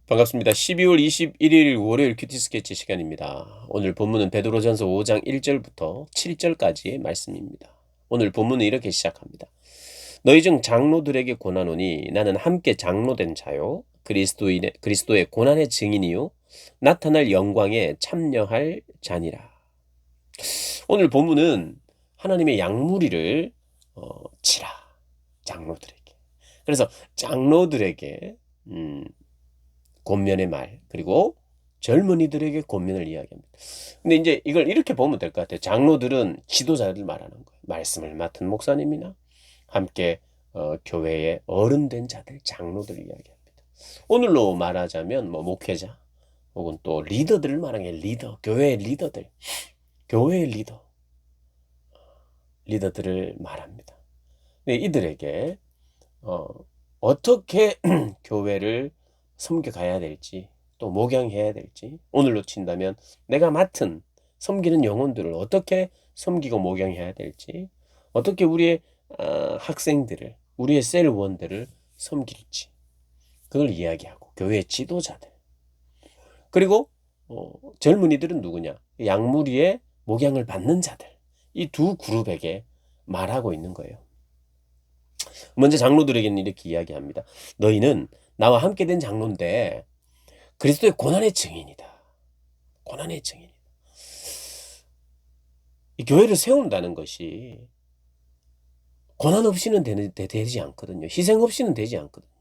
반갑습니다. 12월 21일 월요일 큐티 스케치 시간입니다. 오늘 본문은 베드로전서 5장 1절부터 7절까지의 말씀입니다. 오늘 본문은 이렇게 시작합니다. 너희 중 장로들에게 고난오니 나는 함께 장로된 자요 그리스도의 고난의 증인이요 나타날 영광에 참여할 자니라. 오늘 본문은 하나님의 양무리를 치라 장로들에게. 그래서 장로들에게 권면의 말, 그리고 젊은이들에게 권면을 이야기합니다. 근데 이제 이걸 이렇게 보면 될 것 같아요. 장로들은 지도자를 말하는 거예요. 말씀을 맡은 목사님이나 함께 교회의 어른된 자들, 장로들을 이야기합니다. 오늘로 말하자면 뭐 목회자 혹은 또 리더들을 말하는 게 리더, 교회의 리더들, 교회의 리더들을 말합니다. 근데 이들에게 어떻게 교회를 섬겨가야 될지, 또 목양해야 될지, 오늘로 친다면 내가 맡은 섬기는 영혼들을 어떻게 섬기고 목양해야 될지, 어떻게 우리의 학생들을, 우리의 셀원들을 섬길지, 그걸 이야기하고, 교회의 지도자들, 그리고 젊은이들은 누구냐? 양무리의 목양을 받는 자들, 이 두 그룹에게 말하고 있는 거예요. 먼저 장로들에게는 이렇게 이야기합니다. 너희는 나와 함께 된 장로인데 그리스도의 고난의 증인이다. 고난의 증인이다. 이 교회를 세운다는 것이 고난 없이는 되지 않거든요. 희생 없이는 되지 않거든요.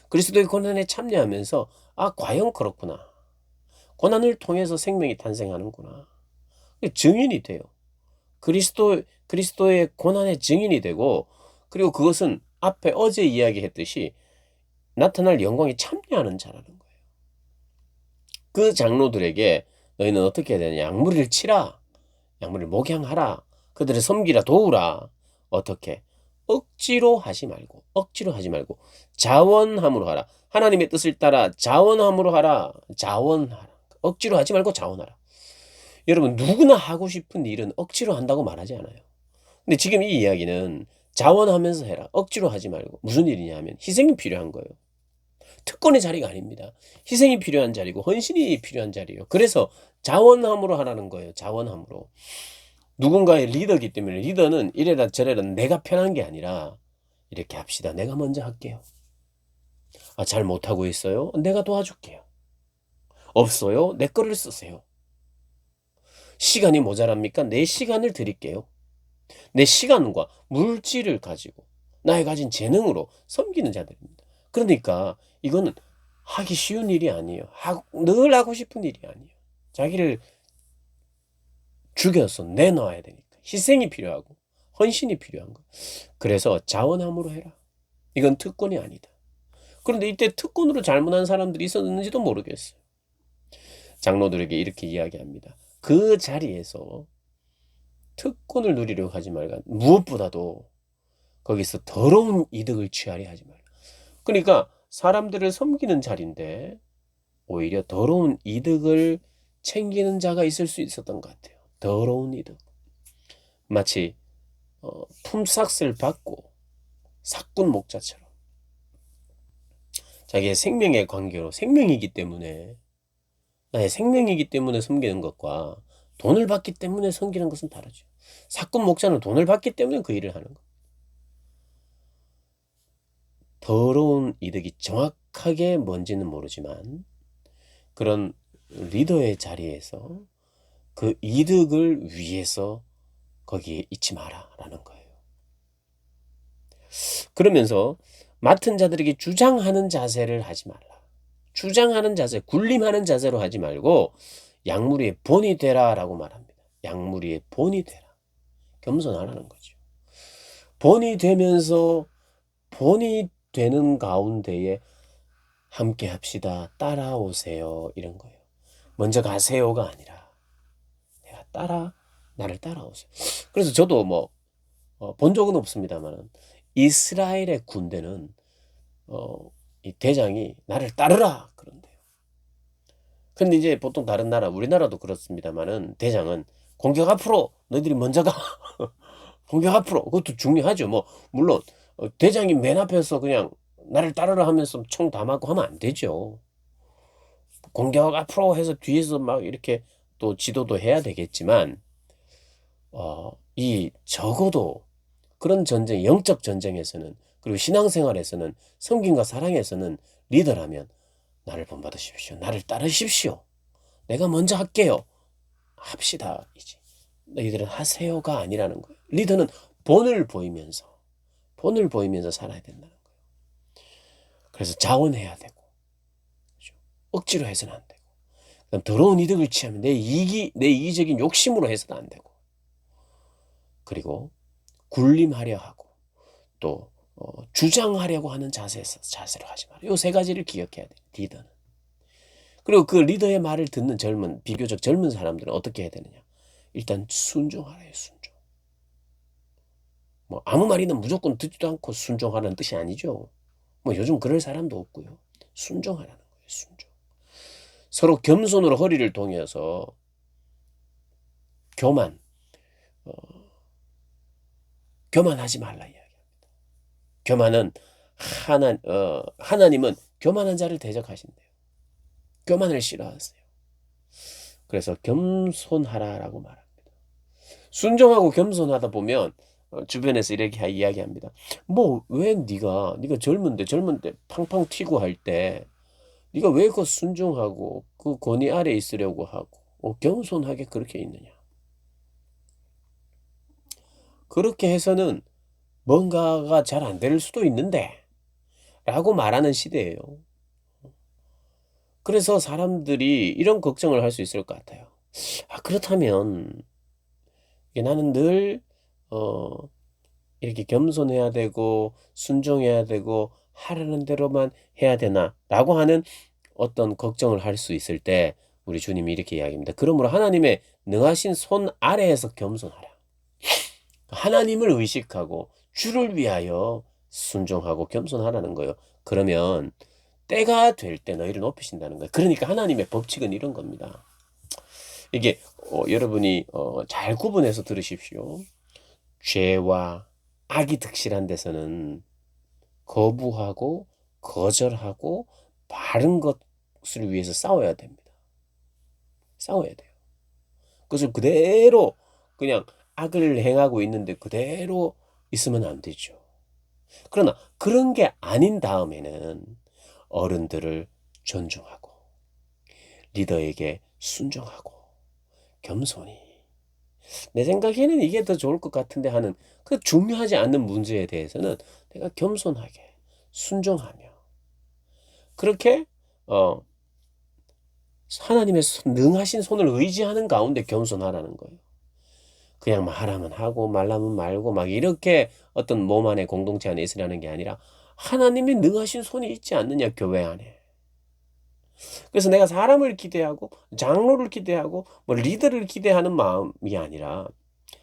그리스도의 고난에 참여하면서 과연 그렇구나. 고난을 통해서 생명이 탄생하는구나. 증인이 돼요. 그리스도의 고난의 증인이 되고, 그리고 그것은 앞에 어제 이야기했듯이 나타날 영광에 참여하는 자라는 거예요. 그 장로들에게 너희는 어떻게 해야 되냐? 양무리를 치라. 양무리를 목양하라. 그들을 섬기라, 도우라. 어떻게? 억지로 하지 말고 자원함으로 하라. 하나님의 뜻을 따라 자원함으로 하라. 자원하라. 억지로 하지 말고 자원하라. 여러분, 누구나 하고 싶은 일은 억지로 한다고 말하지 않아요. 근데 지금 이 이야기는 자원하면서 해라. 억지로 하지 말고. 무슨 일이냐 하면 희생이 필요한 거예요. 특권의 자리가 아닙니다. 희생이 필요한 자리고 헌신이 필요한 자리예요. 그래서 자원함으로 하라는 거예요. 자원함으로. 누군가의 리더이기 때문에, 리더는 이래라 저래라 내가 편한 게 아니라 이렇게 합시다. 내가 먼저 할게요. 잘 못하고 있어요? 내가 도와줄게요. 없어요? 내 거를 쓰세요. 시간이 모자랍니까? 내 시간을 드릴게요. 내 시간과 물질을 가지고 나의 가진 재능으로 섬기는 자들입니다. 그러니까 이거는 하기 쉬운 일이 아니에요. 늘 하고 싶은 일이 아니에요. 자기를 죽여서 내놔야 되니까 희생이 필요하고 헌신이 필요한 거. 그래서 자원함으로 해라. 이건 특권이 아니다. 그런데 이때 특권으로 잘못한 사람들이 있었는지도 모르겠어요. 장로들에게 이렇게 이야기합니다. 그 자리에서 특권을 누리려고 하지 말고 무엇보다도 거기서 더러운 이득을 취하려 하지 말라. 그러니까 사람들을 섬기는 자리인데 오히려 더러운 이득을 챙기는 자가 있을 수 있었던 것 같아요. 더러운 이득. 마치 품삯을 받고 사꾼 목자처럼 자기의 생명의 관계로, 생명이기 때문에, 나의 생명이기 때문에 섬기는 것과 돈을 받기 때문에 섬기는 것은 다르죠. 사꾼 목자는 돈을 받기 때문에 그 일을 하는 것. 더러운 이득이 정확하게 뭔지는 모르지만 그런 리더의 자리에서 그 이득을 위해서 거기에 있지 마라 라는 거예요. 그러면서 맡은 자들에게 주장하는 자세를 하지 말라. 주장하는 자세, 군림하는 자세로 하지 말고 양무리의 본이 되라 라고 말합니다. 양무리의 본이 되라. 겸손하라는 거죠. 본이 되면서 본이 되는 가운데에 함께 합시다. 따라오세요. 이런 거예요. 먼저 가세요가 아니라 나를 따라오세요. 그래서 저도 본 적은 없습니다만 이스라엘의 군대는 이 대장이 나를 따르라 그런대요. 근데 이제 보통 다른 나라, 우리나라도 그렇습니다만은 대장은 공격 앞으로, 너희들이 먼저 가. 공격 앞으로. 그것도 중요하죠. 물론 대장이 맨 앞에서 그냥 나를 따르라 하면서 총 다 맞고 하면 안 되죠. 공격 앞으로 해서 뒤에서 막 이렇게 또 지도도 해야 되겠지만, 이 적어도 그런 전쟁, 영적 전쟁에서는, 그리고 신앙생활에서는, 섬김과 사랑에서는 리더라면 나를 본받으십시오. 나를 따르십시오. 내가 먼저 할게요. 합시다. 이제 너희들은 하세요가 아니라는 거예요. 리더는 본을 보이면서 살아야 된다는 거예요. 그래서 자원해야 되고, 그렇죠? 억지로 해서는 안 되고, 그다음 더러운 이득을 취하면 내 이기적인 욕심으로 해서도 안 되고, 그리고 군림하려 하고 또 주장하려고 하는 자세로 하지 마라. 요 세 가지를 기억해야 돼. 리더는. 그리고 그 리더의 말을 듣는 비교적 젊은 사람들은 어떻게 해야 되느냐? 일단 순종하래요. 순종. 뭐 아무 말이나 무조건 듣지도 않고 순종하라는 뜻이 아니죠. 뭐 요즘 그럴 사람도 없고요. 순종하라는 거예요. 순종. 서로 겸손으로 허리를 동여서 교만, 어, 교만하지 말라 이야기합니다. 교만은 하나님은 교만한 자를 대적하신대요. 교만을 싫어하세요. 그래서 겸손하라라고 말합니다. 순종하고 겸손하다 보면 주변에서 이렇게 이야기합니다. 뭐 왜 네가 젊을 때 팡팡 튀고 할 때 네가 왜 그 순종하고 그 권위 아래 있으려고 하고 겸손하게 그렇게 있느냐? 그렇게 해서는 뭔가가 잘 안 될 수도 있는데 라고 말하는 시대예요. 그래서 사람들이 이런 걱정을 할 수 있을 것 같아요. 그렇다면 나는 늘 어, 이렇게 겸손해야 되고 순종해야 되고 하라는 대로만 해야 되나라고 하는 어떤 걱정을 할 수 있을 때 우리 주님이 이렇게 이야기합니다. 그러므로 하나님의 능하신 손 아래에서 겸손하라. 하나님을 의식하고 주를 위하여 순종하고 겸손하라는 거예요. 그러면 때가 될 때 너희를 높이신다는 거예요. 그러니까 하나님의 법칙은 이런 겁니다. 이게 여러분이 잘 구분해서 들으십시오. 죄와 악이 득실한 데서는 거부하고 거절하고 바른 것을 위해서 싸워야 됩니다. 싸워야 돼요. 그것을 그대로 그냥 악을 행하고 있는데 그대로 있으면 안 되죠. 그러나 그런 게 아닌 다음에는 어른들을 존중하고 리더에게 순종하고 겸손히 내 생각에는 이게 더 좋을 것 같은데 하는 그 중요하지 않는 문제에 대해서는 내가 겸손하게 순종하며 그렇게 하나님의 능하신 손을 의지하는 가운데 겸손하라는 거예요. 그냥 막 하라면 하고 말라면 말고 막 이렇게 어떤 몸 안에 공동체 안에 있으라는 게 아니라 하나님의 능하신 손이 있지 않느냐 교회 안에. 그래서 내가 사람을 기대하고 장로를 기대하고 뭐 리더를 기대하는 마음이 아니라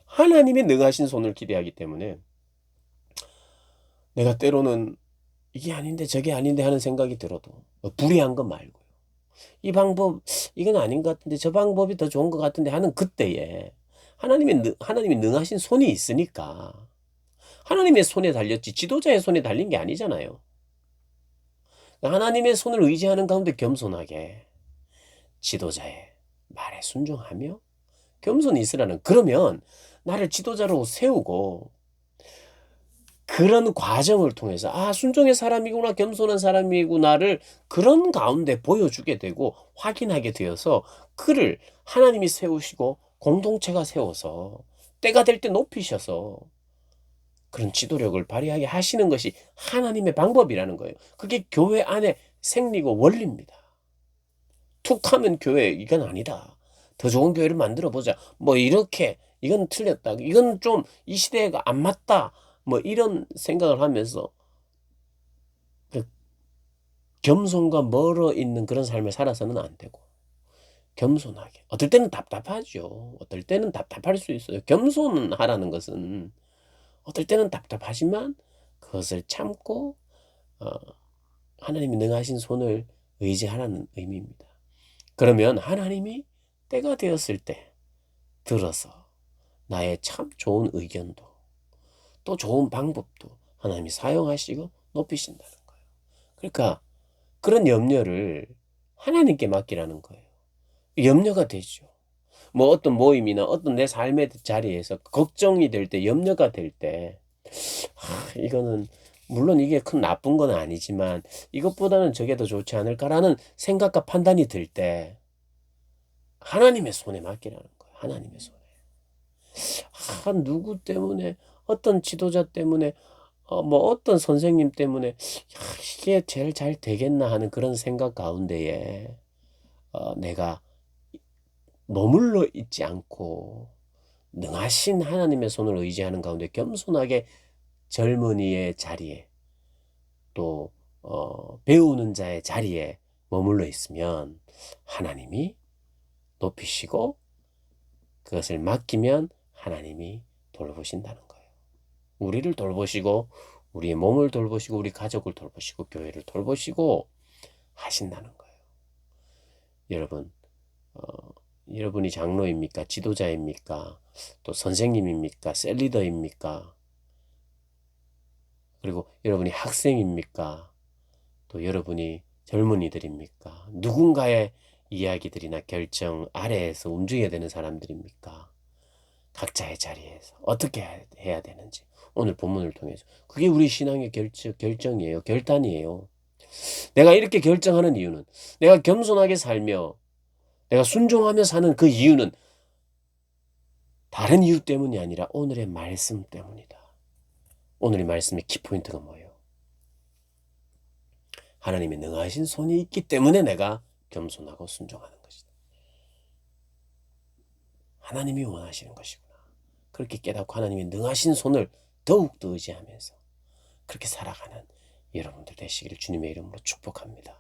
하나님의 능하신 손을 기대하기 때문에 내가 때로는 이게 아닌데 저게 아닌데 하는 생각이 들어도 불의한 거 말고요. 이 방법 이건 아닌 것 같은데 저 방법이 더 좋은 것 같은데 하는 그때에 하나님이 능하신 손이 있으니까 하나님의 손에 달렸지 지도자의 손에 달린 게 아니잖아요. 하나님의 손을 의지하는 가운데 겸손하게 지도자의 말에 순종하며 겸손히 있으라는 그러면 나를 지도자로 세우고 그런 과정을 통해서 순종의 사람이구나 겸손한 사람이구나를 그런 가운데 보여주게 되고 확인하게 되어서 그를 하나님이 세우시고 공동체가 세워서 때가 될 때 높이셔서 그런 지도력을 발휘하게 하시는 것이 하나님의 방법이라는 거예요. 그게 교회 안에 생리고 원리입니다. 툭 하면 교회 이건 아니다. 더 좋은 교회를 만들어 보자. 뭐 이렇게 이건 틀렸다. 이건 좀 이 시대가 안 맞다. 뭐 이런 생각을 하면서 그 겸손과 멀어 있는 그런 삶을 살아서는 안 되고 겸손하게. 어떨 때는 답답하죠. 어떨 때는 답답할 수 있어요. 겸손하라는 것은 어떨 때는 답답하지만 그것을 참고 하나님이 능하신 손을 의지하라는 의미입니다. 그러면 하나님이 때가 되었을 때 들어서 나의 참 좋은 의견도 또 좋은 방법도 하나님이 사용하시고 높이신다는 거예요. 그러니까 그런 염려를 하나님께 맡기라는 거예요. 염려가 되죠. 뭐 어떤 모임이나 어떤 내 삶의 자리에서 걱정이 될 때, 염려가 될 때, 이거는 물론 이게 큰 나쁜 건 아니지만 이것보다는 저게 더 좋지 않을까라는 생각과 판단이 들 때 하나님의 손에 맡기라는 거예요. 하나님의 손에. 누구 때문에, 어떤 지도자 때문에, 뭐 어떤 선생님 때문에 이게 제일 잘 되겠나 하는 그런 생각 가운데에 내가 머물러 있지 않고 능하신 하나님의 손을 의지하는 가운데 겸손하게 젊은이의 자리에 또 배우는 자의 자리에 머물러 있으면 하나님이 높이시고 그것을 맡기면 하나님이 돌보신다는 거예요. 우리를 돌보시고 우리의 몸을 돌보시고 우리 가족을 돌보시고 교회를 돌보시고 하신다는 거예요. 여러분, 여러분이 장로입니까? 지도자입니까? 또 선생님입니까? 셀리더입니까? 그리고 여러분이 학생입니까? 또 여러분이 젊은이들입니까? 누군가의 이야기들이나 결정 아래에서 움직여야 되는 사람들입니까? 각자의 자리에서 어떻게 해야 되는지 오늘 본문을 통해서 그게 우리 신앙의 결정이에요. 결단이에요. 내가 이렇게 결정하는 이유는 내가 겸손하게 살며 내가 순종하며 사는 그 이유는 다른 이유 때문이 아니라 오늘의 말씀 때문이다. 오늘의 말씀의 키포인트가 뭐예요? 하나님의 능하신 손이 있기 때문에 내가 겸손하고 순종하는 것이다. 하나님이 원하시는 것이구나. 그렇게 깨닫고 하나님의 능하신 손을 더욱더 의지하면서 그렇게 살아가는 여러분들 되시기를 주님의 이름으로 축복합니다.